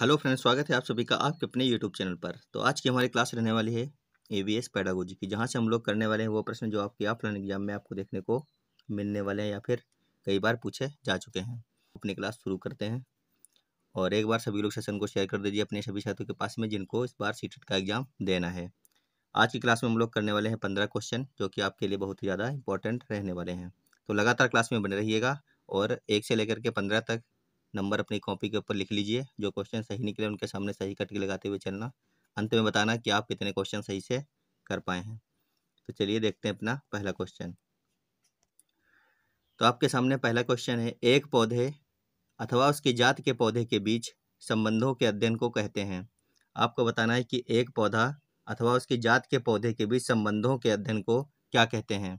Hello friends, स्वागत है आप सभी का आपके अपने यूट्यूब चैनल पर। तो आज की हमारी क्लास रहने वाली है एवीएस पेडागोजी की, जहां से हम लोग करने वाले हैं वो प्रश्न जो आपके ऑफलाइन एग्जाम में आपको देखने को मिलने वाले हैं या फिर कई बार पूछे जा चुके हैं। अपनी क्लास शुरू करते हैं और एक बार सभी लोग सेशन को शेयर कर दीजिए अपने सभी साथियों के पास में जिनको इस बार सीटेट का एग्जाम देना है। आज की क्लास में हम लोग करने वाले हैं 15 क्वेश्चन जो कि आपके लिए बहुत ही ज़्यादा इंपॉर्टेंट रहने वाले हैं। तो लगातार क्लास में बने रहिएगा और 1 से लेकर के 15 तक नंबर अपनी कॉपी के ऊपर लिख लीजिए। जो क्वेश्चन सही निकले उनके सामने सही कट के लगाते हुए चलना। अंत में बताना कि आप कितने क्वेश्चन सही से कर पाए हैं। तो चलिए देखते हैं अपना पहला क्वेश्चन। तो आपके सामने पहला क्वेश्चन है, एक पौधे अथवा उसकी जात के पौधे के बीच संबंधों के अध्ययन को कहते हैं। आपको बताना है कि एक पौधा अथवा उसकी जात के पौधे के बीच संबंधों के अध्ययन को क्या कहते हैं।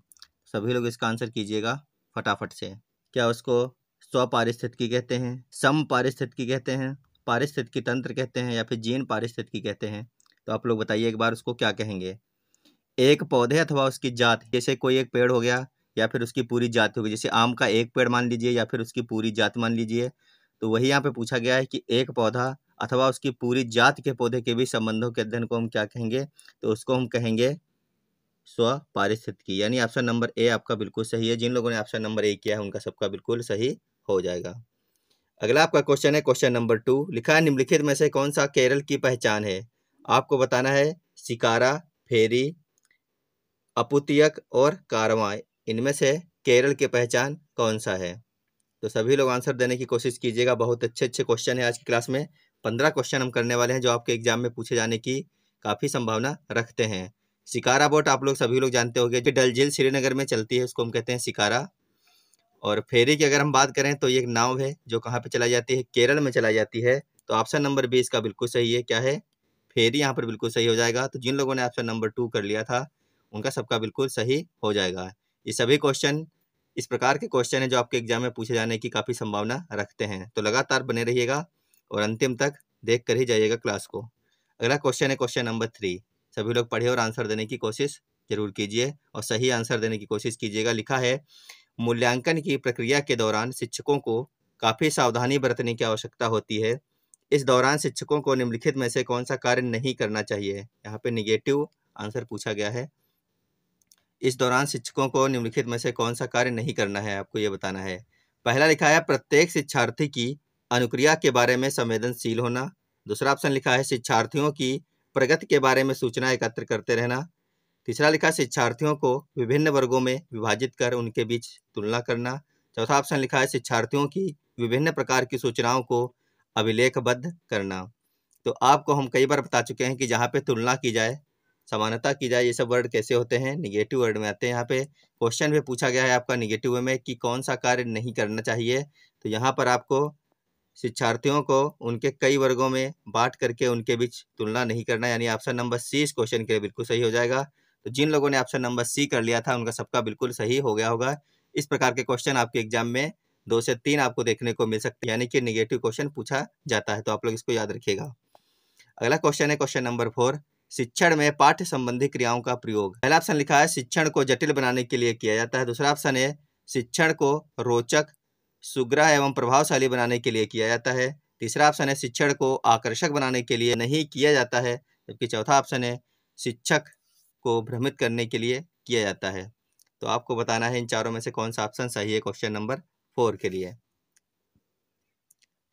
सभी लोग इसका आंसर कीजिएगा फटाफट से। क्या उसको स्वपारिस्थितिकी कहते हैं, समपारिस्थितिकी कहते हैं, पारिस्थितिकी तंत्र कहते हैं या फिर जीन पारिस्थितिकी कहते हैं? तो आप लोग बताइए एक बार उसको क्या कहेंगे। एक पौधे अथवा उसकी जात, जैसे कोई एक पेड़ हो गया या फिर उसकी पूरी जात होगी, जैसे आम का एक पेड़ मान लीजिए या फिर उसकी पूरी जात मान लीजिए। तो वही यहाँ पे पूछा गया है कि एक पौधा अथवा उसकी पूरी जात के पौधे के बीच संबंधों के अध्ययन को हम क्या कहेंगे। तो उसको हम कहेंगे स्वपारिस्थितिकी, यानी ऑप्शन नंबर ए आपका बिल्कुल सही है। जिन लोगों ने ऑप्शन नंबर ए किया है उनका सबका बिल्कुल सही हो जाएगा। अगला आपका क्वेश्चन है क्वेश्चन नंबर 2। लिखा है, निम्नलिखित में से कौन सा केरल की पहचान है? आपको बताना है शिकारा, फेरी, अपुतियक और कारवां, इनमें से केरल की पहचान कौन सा है? तो सभी लोग आंसर देने की कोशिश कीजिएगा। बहुत अच्छे अच्छे क्वेश्चन है आज की क्लास में। 15 क्वेश्चन हम करने वाले हैं जो आपके एग्जाम में पूछे जाने की काफ़ी संभावना रखते हैं। शिकारा बोट आप लोग सभी लोग जानते होंगे, जो डल झील श्रीनगर में चलती है उसको हम कहते हैं शिकारा। और फेरी की अगर हम बात करें तो ये एक नाव है जो कहाँ पे चलाई जाती है, केरल में चलाई जाती है। तो ऑप्शन नंबर 20 का बिल्कुल सही है। क्या है? फेरी यहाँ पर बिल्कुल सही हो जाएगा। तो जिन लोगों ने ऑप्शन नंबर 2 कर लिया था उनका सबका बिल्कुल सही हो जाएगा। ये सभी क्वेश्चन इस प्रकार के क्वेश्चन है जो आपके एग्जाम में पूछे जाने की काफ़ी संभावना रखते हैं। तो लगातार बने रहिएगा और अंतिम तक देख कर ही जाइएगा क्लास को। अगला क्वेश्चन है क्वेश्चन नंबर 3। सभी लोग पढ़िए और आंसर देने की कोशिश जरूर कीजिए और सही आंसर देने की कोशिश कीजिएगा। लिखा है, मूल्यांकन की प्रक्रिया के दौरान शिक्षकों को काफ़ी सावधानी बरतने की आवश्यकता होती है। इस दौरान शिक्षकों को निम्नलिखित में से कौन सा कार्य नहीं करना चाहिए? यहाँ पे निगेटिव आंसर पूछा गया है। इस दौरान शिक्षकों को निम्नलिखित में से कौन सा कार्य नहीं करना है, आपको ये बताना है। पहला लिखा है, प्रत्येक शिक्षार्थी की अनुक्रिया के बारे में संवेदनशील होना। दूसरा ऑप्शन लिखा है, शिक्षार्थियों की प्रगति के बारे में सूचना एकत्र करते रहना। तीसरा लिखा, शिक्षार्थियों को विभिन्न वर्गों में विभाजित कर उनके बीच तुलना करना। चौथा ऑप्शन लिखा है, शिक्षार्थियों की विभिन्न प्रकार की सूचनाओं को अभिलेखबद्ध करना। तो आपको हम कई बार बता चुके हैं कि जहाँ पे तुलना की जाए, समानता की जाए, ये सब वर्ड कैसे होते हैं? निगेटिव वर्ड में आते हैं। यहाँ पे क्वेश्चन में पूछा गया है आपका निगेटिव में कि कौन सा कार्य नहीं करना चाहिए। तो यहाँ पर आपको शिक्षार्थियों को उनके कई वर्गों में बांट करके उनके बीच तुलना नहीं करना, यानी ऑप्शन नंबर सी इस क्वेश्चन के लिए बिल्कुल सही हो जाएगा। तो जिन लोगों ने ऑप्शन नंबर सी कर लिया था उनका सबका बिल्कुल सही हो गया होगा। इस प्रकार के क्वेश्चन आपके एग्जाम में 2 से 3 आपको देखने को मिल सकते हैं, यानी कि निगेटिव क्वेश्चन पूछा जाता है। तो आप लोग इसको याद रखिएगा। अगला क्वेश्चन है क्वेश्चन नंबर 4। शिक्षण में पाठ्य संबंधी क्रियाओं का प्रयोग। पहला ऑप्शन लिखा है, शिक्षण को जटिल बनाने के लिए किया जाता है। दूसरा ऑप्शन है, शिक्षण को रोचक, सुग्राह एवं प्रभावशाली बनाने के लिए किया जाता है। तीसरा ऑप्शन है, शिक्षण को आकर्षक बनाने के लिए नहीं किया जाता है। जबकि चौथा ऑप्शन है, शिक्षक को भ्रमित करने के लिए किया जाता है। तो आपको बताना है इन चारों में से कौन सा ऑप्शन सही है क्वेश्चन नंबर 4 के लिए।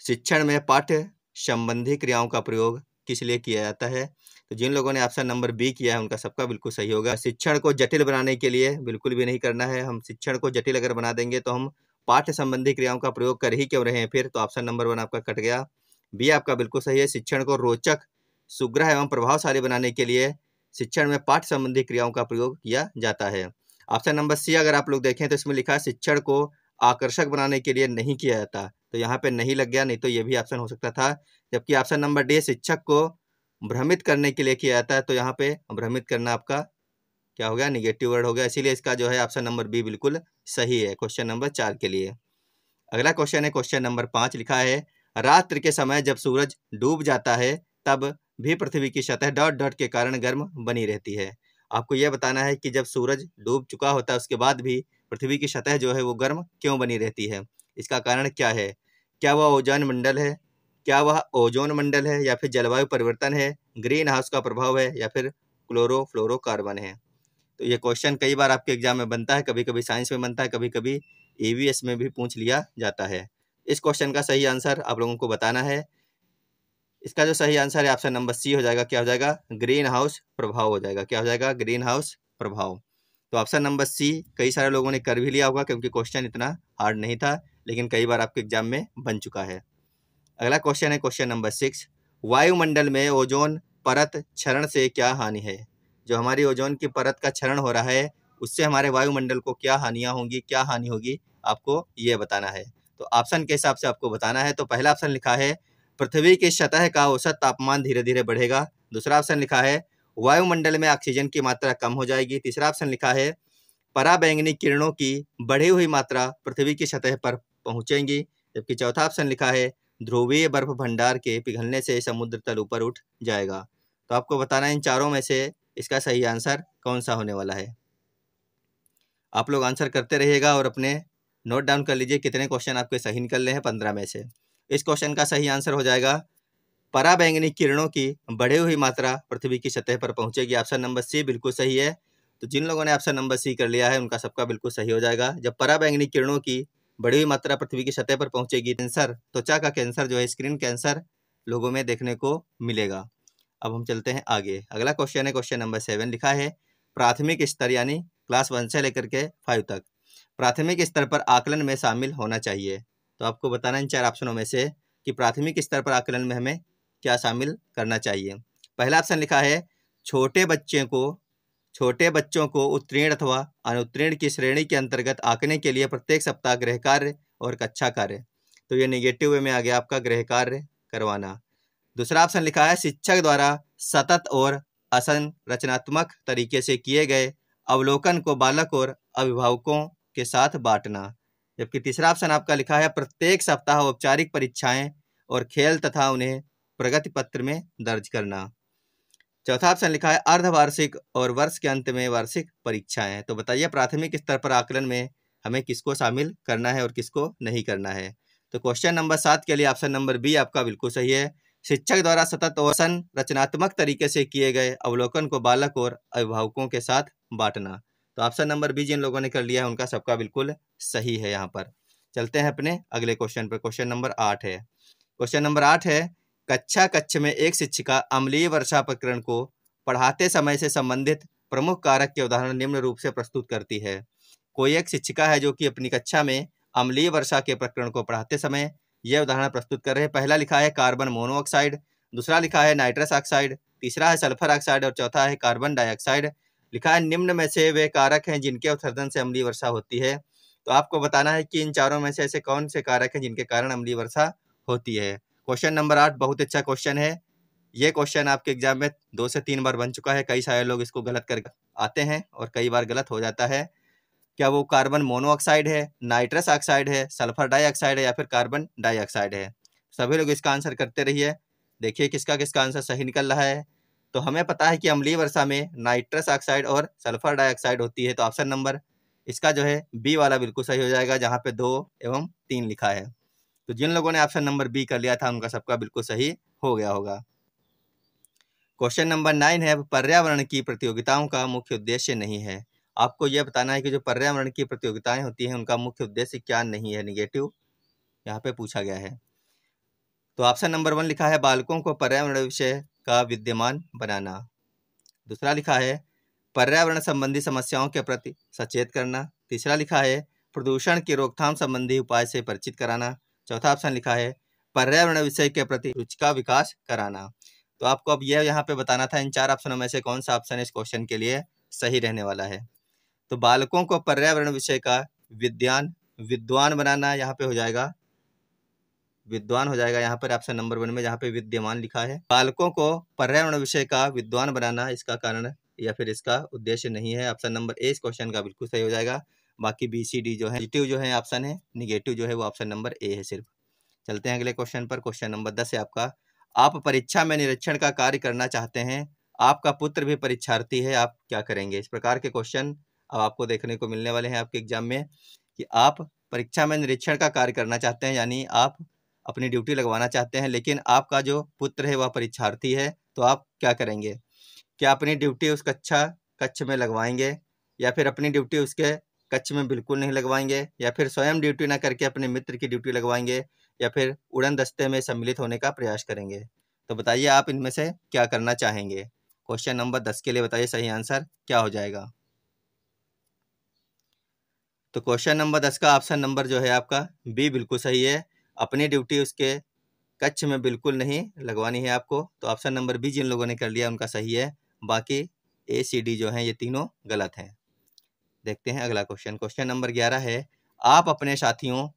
शिक्षण में पाठ्य संबंधी क्रियाओं का प्रयोग किस लिए किया जाता है? तो जिन लोगों ने ऑप्शन नंबर बी किया है उनका सबका बिल्कुल सही होगा। शिक्षण को जटिल बनाने के लिए बिल्कुल भी नहीं करना है। हम शिक्षण को जटिल अगर बना देंगे तो हम पाठ्य संबंधी क्रियाओं का प्रयोग कर ही क्यों रहे हैं फिर? तो ऑप्शन नंबर 1 आपका कट गया। बी आपका बिल्कुल सही है। शिक्षण को रोचक, सुग्राह एवं प्रभावशाली बनाने के लिए शिक्षण में पाठ्य संबंधी क्रियाओं का प्रयोग किया जाता है। ऑप्शन नंबर सी अगर आप लोग देखें तो इसमें लिखा है, शिक्षण को आकर्षक बनाने के लिए नहीं किया जाता। तो यहाँ पे नहीं लग गया, नहीं तो ये भी ऑप्शन हो सकता था। जबकि ऑप्शन नंबर डी, शिक्षक को भ्रमित करने के लिए किया जाता है। तो यहाँ पे भ्रमित करना आपका क्या हो गया? निगेटिव वर्ड हो गया। इसीलिए इसका जो है ऑप्शन नंबर बी बिल्कुल सही है क्वेश्चन नंबर 4 के लिए। अगला क्वेश्चन है क्वेश्चन नंबर 5। लिखा है, रात्रि के समय जब सूरज डूब जाता है तब भी पृथ्वी की सतह डॉट डॉट के कारण गर्म बनी रहती है। आपको यह बताना है कि जब सूरज डूब चुका होता है उसके बाद भी पृथ्वी की सतह जो है वो गर्म क्यों बनी रहती है? इसका कारण क्या है? क्या वह ओजोन मंडल है? क्या वह ओजोन मंडल है, या फिर जलवायु परिवर्तन है, ग्रीन हाउस का प्रभाव है, या फिर क्लोरोफ्लोरोकार्बन है। तो ये क्वेश्चन कई बार आपके एग्जाम में बनता है, कभी कभी साइंस में बनता है, कभी कभी ईवीएस में भी पूछ लिया जाता है। इस क्वेश्चन का सही आंसर आप लोगों को बताना है। इसका जो सही आंसर है ऑप्शन नंबर सी हो जाएगा। क्या हो जाएगा? ग्रीन हाउस प्रभाव हो जाएगा। क्या हो जाएगा? ग्रीन हाउस प्रभाव। तो ऑप्शन नंबर सी कई सारे लोगों ने कर भी लिया होगा, क्योंकि क्वेश्चन इतना हार्ड नहीं था, लेकिन कई बार आपके एग्जाम में बन चुका है। अगला क्वेश्चन है क्वेश्चन नंबर 6। वायुमंडल में ओजोन परत क्षरण से क्या हानि है? जो हमारी ओजोन की परत का क्षरण हो रहा है, उससे हमारे वायुमंडल को क्या हानियां होंगी, क्या हानि होगी, आपको ये बताना है। तो ऑप्शन के हिसाब से आपको बताना है। तो पहला ऑप्शन लिखा है पृथ्वी की सतह का औसत तापमान धीरे धीरे बढ़ेगा। दूसरा ऑप्शन लिखा है वायुमंडल में ऑक्सीजन की मात्रा कम हो जाएगी। तीसरा ऑप्शन लिखा है पराबैंगनी किरणों की बढ़ी हुई मात्रा पृथ्वी की सतह पर पहुंचेंगी। जबकि चौथा ऑप्शन लिखा है ध्रुवीय बर्फ भंडार के पिघलने से समुद्र तल ऊपर उठ जाएगा। तो आपको बताना है इन चारों में से इसका सही आंसर कौन सा होने वाला है। आप लोग आंसर करते रहिएगा और अपने नोट डाउन कर लीजिए कितने क्वेश्चन आपके सही निकल रहे हैं 15 में से। इस क्वेश्चन का सही आंसर हो जाएगा पराबैंगनी किरणों की बढ़ी हुई मात्रा पृथ्वी की सतह पर पहुंचेगी। ऑप्शन नंबर सी बिल्कुल सही है। तो जिन लोगों ने ऑप्शन नंबर सी कर लिया है उनका सबका बिल्कुल सही हो जाएगा। जब पराबैंगनी किरणों की बढ़ी हुई मात्रा पृथ्वी की सतह पर पहुंचेगी, कैंसर, त्वचा का कैंसर जो है स्किन कैंसर लोगों में देखने को मिलेगा। अब हम चलते हैं आगे। अगला क्वेश्चन है क्वेश्चन नंबर 7। लिखा है प्राथमिक स्तर यानी क्लास 1 से लेकर के 5 तक प्राथमिक स्तर पर आकलन में शामिल होना चाहिए। तो आपको बताना इन चार ऑप्शनों में से कि प्राथमिक स्तर पर आकलन में हमें क्या शामिल करना चाहिए। पहला ऑप्शन लिखा है छोटे बच्चों को उत्तीर्ण अथवा अनुत्तीर्ण की श्रेणी के अंतर्गत आंकने के लिए प्रत्येक सप्ताह गृह कार्य और कक्षा कार्य। तो ये नेगेटिव वे में आ गया आपका गृह कार्य करवाना। दूसरा ऑप्शन लिखा है शिक्षक द्वारा सतत और असंरचनात्मक तरीके से किए गए अवलोकन को बालक और अभिभावकों के साथ बांटना। जबकि तीसरा ऑप्शन आपका लिखा है प्रत्येक सप्ताह औपचारिक परीक्षाएं और खेल तथा उन्हें प्रगति पत्र में दर्ज करना। चौथा ऑप्शन लिखा है अर्धवार्षिक और वर्ष के अंत में वार्षिक परीक्षाएं। तो बताइए प्राथमिक स्तर पर आकलन में हमें किसको शामिल करना है और किसको नहीं करना है। तो क्वेश्चन नंबर 7 के लिए ऑप्शन नंबर बी आपका बिल्कुल सही है। शिक्षक द्वारा सतत और संरचनात्मक तरीके से किए गए अवलोकन को बालक और अभिभावकों के साथ बांटना। तो ऑप्शन नंबर बी जिन लोगों ने कर लिया है उनका सबका बिल्कुल सही है। यहाँ पर चलते हैं अपने अगले क्वेश्चन पर। क्वेश्चन नंबर 8 है। क्वेश्चन नंबर 8 है कक्ष में एक शिक्षिका अम्लीय वर्षा प्रकरण को पढ़ाते समय से संबंधित प्रमुख कारक के उदाहरण निम्न रूप से प्रस्तुत करती है। कोई एक शिक्षिका है जो कि अपनी कक्षा में अम्लीय वर्षा के प्रकरण को पढ़ाते समय यह उदाहरण प्रस्तुत कर रहे हैं। पहला लिखा है कार्बन मोनोऑक्साइड, दूसरा लिखा है नाइट्रस ऑक्साइड, तीसरा है सल्फर ऑक्साइड और चौथा है कार्बन डाइऑक्साइड। लिखा है निम्न में से वे कारक हैं जिनके उत्सर्जन से अम्लीय वर्षा होती है। तो आपको बताना है कि इन चारों में से ऐसे कौन से कारक हैं जिनके कारण अम्लीय वर्षा होती है। क्वेश्चन नंबर 8 बहुत अच्छा क्वेश्चन है। ये क्वेश्चन आपके एग्जाम में 2 से 3 बार बन चुका है। कई सारे लोग इसको गलत कर आते हैं और कई बार गलत हो जाता है। क्या वो कार्बन मोनोऑक्साइड है, नाइट्रस ऑक्साइड है, सल्फर डाइऑक्साइड है या फिर कार्बन डाइऑक्साइड है? सभी लोग इसका आंसर करते रहिए, देखिए किसका किसका आंसर सही निकल रहा है। तो हमें पता है कि अम्लीय वर्षा में नाइट्रस ऑक्साइड और सल्फर डाइऑक्साइड होती है। तो ऑप्शन नंबर इसका जो है बी वाला बिल्कुल सही हो जाएगा, जहाँ पे 2 एवं 3 लिखा है। तो जिन लोगों ने ऑप्शन नंबर बी कर लिया था उनका सबका बिल्कुल सही हो गया होगा। क्वेश्चन नंबर 9 है पर्यावरण की प्रतियोगिताओं का मुख्य उद्देश्य नहीं है। आपको यह बताना है कि जो पर्यावरण की प्रतियोगिताएं होती हैं उनका मुख्य उद्देश्य क्या नहीं है, निगेटिव यहाँ पे पूछा गया है। तो ऑप्शन नंबर 1 लिखा है बालकों को पर्यावरण विषय का विद्यमान बनाना। दूसरा लिखा है पर्यावरण संबंधी समस्याओं के प्रति सचेत करना। तीसरा लिखा है प्रदूषण की रोकथाम संबंधी उपाय से परिचित कराना। चौथा ऑप्शन लिखा है पर्यावरण विषय के प्रति रुचि का विकास कराना। तो आपको अब यह यहाँ पे बताना था इन 4 ऑप्शनों में से कौन सा ऑप्शन इस क्वेश्चन के लिए सही रहने वाला है। तो बालकों को पर्यावरण विषय का विद्वान बनाना, यहाँ पे हो जाएगा विद्वान हो जाएगा यहाँ पर ऑप्शन नंबर 1 में, जहाँ पे विद्यमान लिखा है। बालकों को पर्यावरण विषय का विद्वान बनाना इसका कारण या फिर इसका उद्देश्य नहीं है। ऑप्शन नंबर ए इस क्वेश्चन का बिल्कुल सही हो जाएगा। बाकी बी सी डी जो है पॉजिटिव जो है ऑप्शन है, निगेटिव जो है वो ऑप्शन नंबर ए है सिर्फ। चलते हैं अगले क्वेश्चन पर। क्वेश्चन नंबर 10 है आपका आप परीक्षा में निरीक्षण का कार्य करना चाहते हैं, आपका पुत्र भी परीक्षार्थी है, आप क्या करेंगे? इस प्रकार के क्वेश्चन अब आपको देखने को मिलने वाले हैं आपके एग्जाम में कि आप परीक्षा में निरीक्षण का कार्य करना चाहते हैं, यानी आप अपनी ड्यूटी लगवाना चाहते हैं, लेकिन आपका जो पुत्र है वह परीक्षार्थी है, तो आप क्या करेंगे? क्या अपनी ड्यूटी उस कक्ष में लगवाएंगे, या फिर अपनी ड्यूटी उसके कक्ष में बिल्कुल नहीं लगवाएंगे, या फिर स्वयं ड्यूटी ना करके अपने मित्र की ड्यूटी लगवाएंगे, या फिर उड़न दस्ते में सम्मिलित होने का प्रयास करेंगे? तो बताइए आप इनमें से क्या करना चाहेंगे? क्वेश्चन नंबर 10 के लिए बताइए सही आंसर क्या हो जाएगा। तो क्वेश्चन नंबर 10 का ऑप्शन नंबर जो है आपका बी बिल्कुल सही है। अपनी ड्यूटी उसके कक्ष में बिल्कुल नहीं लगवानी है आपको। तो ऑप्शन नंबर बी जिन लोगों ने कर लिया उनका सही है, बाकी ए सी डी जो हैं ये तीनों गलत हैं। देखते हैं अगला क्वेश्चन। क्वेश्चन नंबर 11 है, आप अपने साथियों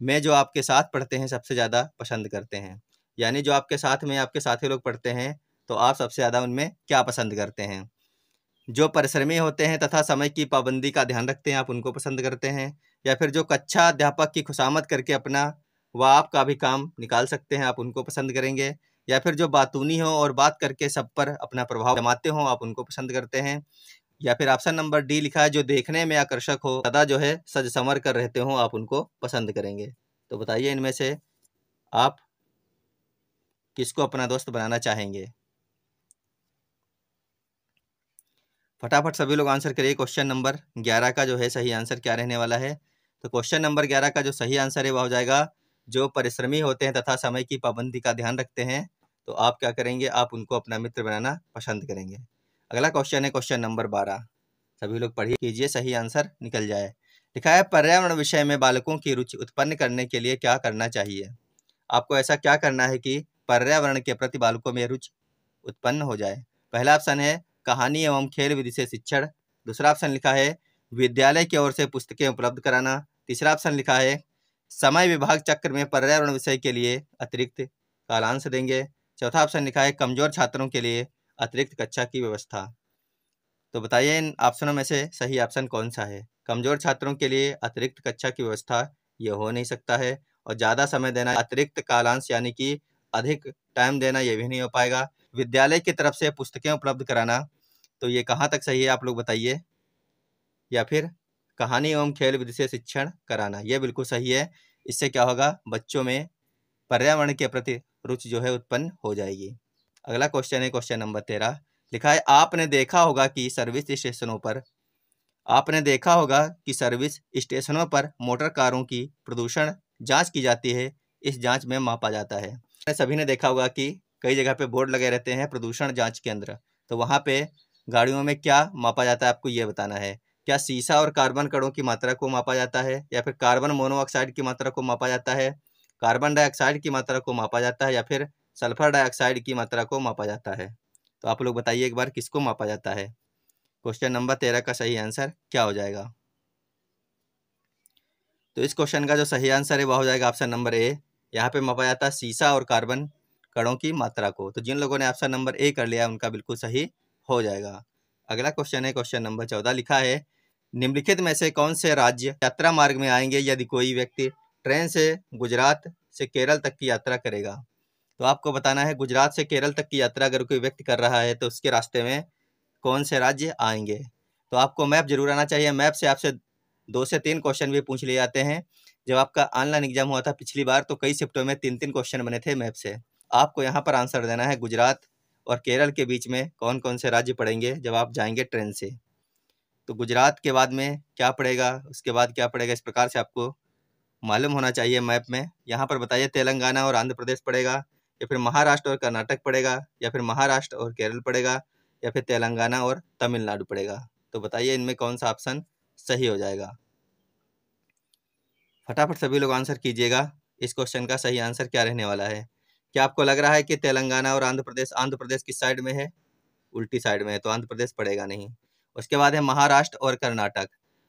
में जो आपके साथ पढ़ते हैं सबसे ज़्यादा पसंद करते हैं। यानी जो आपके साथ में आपके साथी लोग पढ़ते हैं, तो आप सबसे ज़्यादा उनमें क्या पसंद करते हैं? जो परिश्रमी होते हैं तथा समय की पाबंदी का ध्यान रखते हैं, आप उनको पसंद करते हैं, या फिर जो कक्षा अध्यापक की खुशामद करके अपना व आपका भी काम निकाल सकते हैं, आप उनको पसंद करेंगे, या फिर जो बातूनी हो और बात करके सब पर अपना प्रभाव जमाते हो, आप उनको पसंद करते हैं, या फिर ऑप्शन नंबर डी लिखा है, जो देखने में आकर्षक हो, सदा जो है सज संवर कर रहते हो, आप उनको पसंद करेंगे। तो बताइए इनमें से आप किसको अपना दोस्त बनाना चाहेंगे? फटाफट सभी लोग आंसर करिए। क्वेश्चन नंबर 11 का जो है सही आंसर क्या रहने वाला है? तो क्वेश्चन नंबर 11 का जो सही आंसर है वह हो जाएगा, जो परिश्रमी होते हैं तथा समय की पाबंदी का ध्यान रखते हैं, तो आप क्या करेंगे? आप उनको अपना मित्र बनाना पसंद करेंगे। अगला क्वेश्चन है क्वेश्चन नंबर 12। सभी लोग पढ़िए कीजिए, सही आंसर निकल जाए। लिखा है, पर्यावरण विषय में बालकों की रुचि उत्पन्न करने के लिए क्या करना चाहिए? आपको ऐसा क्या करना है कि पर्यावरण के प्रति बालकों में रुचि उत्पन्न हो जाए? पहला ऑप्शन है कहानी एवं खेल विधि से शिक्षण। दूसरा ऑप्शन लिखा है विद्यालय की ओर से पुस्तकें उपलब्ध कराना। तीसरा ऑप्शन लिखा है समय विभाग चक्र में पर्यावरण विषय के लिए अतिरिक्त कालांश देंगे। चौथा ऑप्शन लिखा है कमजोर छात्रों के लिए अतिरिक्त कक्षा की व्यवस्था। तो बताइए इन ऑप्शनों में से सही ऑप्शन कौन सा है? कमजोर छात्रों के लिए अतिरिक्त कक्षा की व्यवस्था ये हो नहीं सकता है, और ज़्यादा समय देना अतिरिक्त कालांश यानी कि अधिक टाइम देना ये भी नहीं हो पाएगा। विद्यालय की तरफ से पुस्तकें उपलब्ध कराना, तो ये कहाँ तक सही है आप लोग बताइए? या फिर कहानी एवं खेल विधि से शिक्षण कराना, ये बिल्कुल सही है। इससे क्या होगा? बच्चों में पर्यावरण के प्रति रुचि जो है उत्पन्न हो जाएगी। अगला क्वेश्चन है क्वेश्चन नंबर 13। लिखा है, आपने देखा होगा कि सर्विस स्टेशनों पर मोटर कारों की प्रदूषण जांच की जाती है। इस जांच में मापा जाता है। सभी ने देखा होगा कि कई जगह पे बोर्ड लगे रहते हैं प्रदूषण जांच केंद्र, तो वहाँ पे गाड़ियों में क्या मापा जाता है आपको ये बताना है। क्या सीसा और कार्बन कणों की मात्रा को मापा जाता है, या फिर कार्बन मोनोऑक्साइड की मात्रा को मापा जाता है, कार्बन डाइऑक्साइड की मात्रा को मापा जाता है, या फिर सल्फर डाइऑक्साइड की मात्रा को मापा जाता है? तो आप लोग बताइए एक बार किसको मापा जाता है? क्वेश्चन नंबर 13 का सही आंसर क्या हो जाएगा? तो इस क्वेश्चन का जो सही आंसर है वह हो जाएगा ऑप्शन नंबर ए। यहाँ पे मापा जाता है सीसा और कार्बन कणों की मात्रा को। तो जिन लोगों ने ऑप्शन नंबर ए कर लिया उनका बिल्कुल सही हो जाएगा। अगला क्वेश्चन है क्वेश्चन नंबर 14। लिखा है, निम्नलिखित में से कौन से राज्य यात्रा मार्ग में आएंगे यदि कोई व्यक्ति ट्रेन से गुजरात से केरल तक की यात्रा करेगा? तो आपको बताना है गुजरात से केरल तक की यात्रा अगर कोई व्यक्ति कर रहा है तो उसके रास्ते में कौन से राज्य आएंगे? तो आपको मैप जरूर आना चाहिए। मैप से आपसे 2 से 3 क्वेश्चन भी पूछ लिए जाते हैं। जब आपका ऑनलाइन एग्जाम हुआ था पिछली बार तो कई शिफ्टों में 3-3 क्वेश्चन बने थे मैप से। आपको यहाँ पर आंसर देना है गुजरात और केरल के बीच में कौन कौन से राज्य पड़ेंगे जब आप जाएंगे ट्रेन से। तो गुजरात के बाद में क्या पड़ेगा, उसके बाद क्या पड़ेगा, इस प्रकार से आपको मालूम होना चाहिए मैप में। यहाँ पर बताइए तेलंगाना और आंध्र प्रदेश पड़ेगा, या फिर महाराष्ट्र और कर्नाटक पड़ेगा, या फिर महाराष्ट्र और केरल पड़ेगा, या फिर तेलंगाना और तमिलनाडु पड़ेगा? तो बताइए इनमें कौन सा ऑप्शन सही हो जाएगा? फटाफट सभी लोग आंसर कीजिएगा। इस क्वेश्चन का सही आंसर क्या रहने वाला है? क्या आपको लग रहा है कि तेलंगाना और आंध्र प्रदेश किस साइड में है? उल्टी साइड में है, तो आंध्र प्रदेश पड़ेगा नहीं। उसके बाद है महाराष्ट्र और कर्नाटक।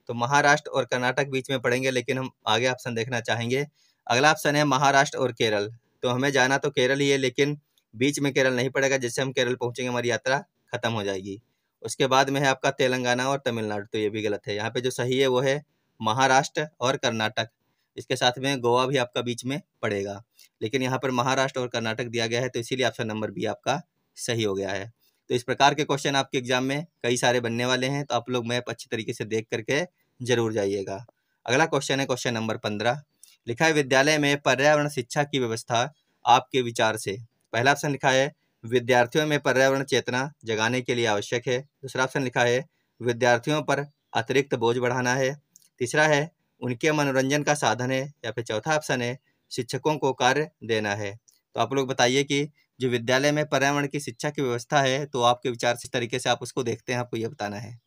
तो महाराष्ट्र और कर्नाटक बीच में पड़ेंगे, लेकिन हम आगे ऑप्शन देखना चाहेंगे। अगला ऑप्शन है महाराष्ट्र और केरल। तो हमें जाना तो केरल ही है, लेकिन बीच में केरल नहीं पड़ेगा। जैसे हम केरल पहुंचेंगे हमारी यात्रा खत्म हो जाएगी। उसके बाद में है आपका तेलंगाना और तमिलनाडु, तो ये भी गलत है। यहाँ पे जो सही है वो है महाराष्ट्र और कर्नाटक। इसके साथ में गोवा भी आपका बीच में पड़ेगा, लेकिन यहाँ पर महाराष्ट्र और कर्नाटक दिया गया है, तो इसीलिए ऑप्शन नंबर बी आपका सही हो गया है। तो इस प्रकार के क्वेश्चन आपके एग्जाम में कई सारे बनने वाले हैं, तो आप लोग मैप अच्छी तरीके से देख करके जरूर जाइएगा। अगला क्वेश्चन है क्वेश्चन नंबर 15। लिखा है विद्यालय में पर्यावरण शिक्षा की व्यवस्था आपके विचार से। पहला ऑप्शन लिखा है विद्यार्थियों में पर्यावरण चेतना जगाने के लिए आवश्यक है। दूसरा ऑप्शन लिखा है विद्यार्थियों पर अतिरिक्त बोझ बढ़ाना है। तीसरा है उनके मनोरंजन का साधन है। या फिर चौथा ऑप्शन है शिक्षकों को कार्य देना है। तो आप लोग बताइए कि जो विद्यालय में पर्यावरण की शिक्षा की व्यवस्था है, तो आपके विचार से इस तरीके से आप उसको देखते हैं, आपको ये बताना है।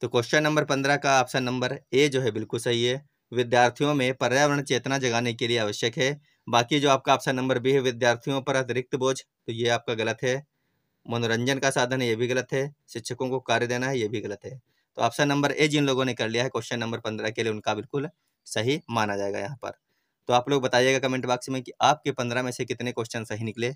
तो क्वेश्चन नंबर 15 का ऑप्शन नंबर ए जो है बिल्कुल सही है। विद्यार्थियों में पर्यावरण चेतना जगाने के लिए आवश्यक है। बाकी जो आपका ऑप्शन नंबर बी है विद्यार्थियों पर अतिरिक्त बोझ, तो ये आपका गलत है। मनोरंजन का साधन है, ये भी गलत है। शिक्षकों को कार्य देना है, ये भी गलत है। तो ऑप्शन नंबर ए जिन लोगों ने कर लिया है क्वेश्चन नंबर 15 के लिए, उनका बिल्कुल सही माना जाएगा यहाँ पर। तो आप लोग बताइएगा कमेंट बॉक्स में कि आपके 15 में से कितने क्वेश्चन सही निकले।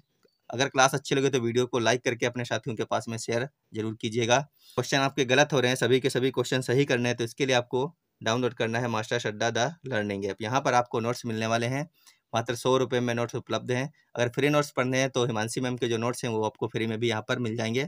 अगर क्लास अच्छी लगे तो वीडियो को लाइक करके अपने साथियों के पास में शेयर जरूर कीजिएगा। क्वेश्चन आपके गलत हो रहे हैं, सभी के सभी क्वेश्चन सही करने हैं, तो इसके लिए आपको डाउनलोड करना है मास्टर्स अड्डा द लर्निंग ऐप। यहाँ पर आपको नोट्स मिलने वाले हैं, मात्र 100 रुपये में नोट्स उपलब्ध हैं। अगर फ्री नोट्स पढ़ने हैं तो हिमांशी मैम के जो नोट्स हैं वो आपको फ्री में भी यहाँ पर मिल जाएंगे।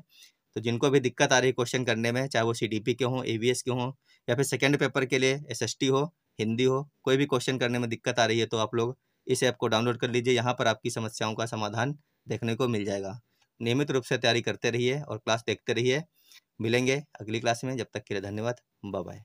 तो जिनको भी दिक्कत आ रही है क्वेश्चन करने में, चाहे वो CDP के हों, AVS के हों, या फिर सेकेंड पेपर के लिए SST हो, हिंदी हो, कोई भी क्वेश्चन करने में दिक्कत आ रही है, तो आप लोग इस ऐप को डाउनलोड कर लीजिए। यहाँ पर आपकी समस्याओं का समाधान देखने को मिल जाएगा। नियमित रूप से तैयारी करते रहिए और क्लास देखते रहिए। मिलेंगे अगली क्लास में, जब तक के लिए धन्यवाद, बाय बाय।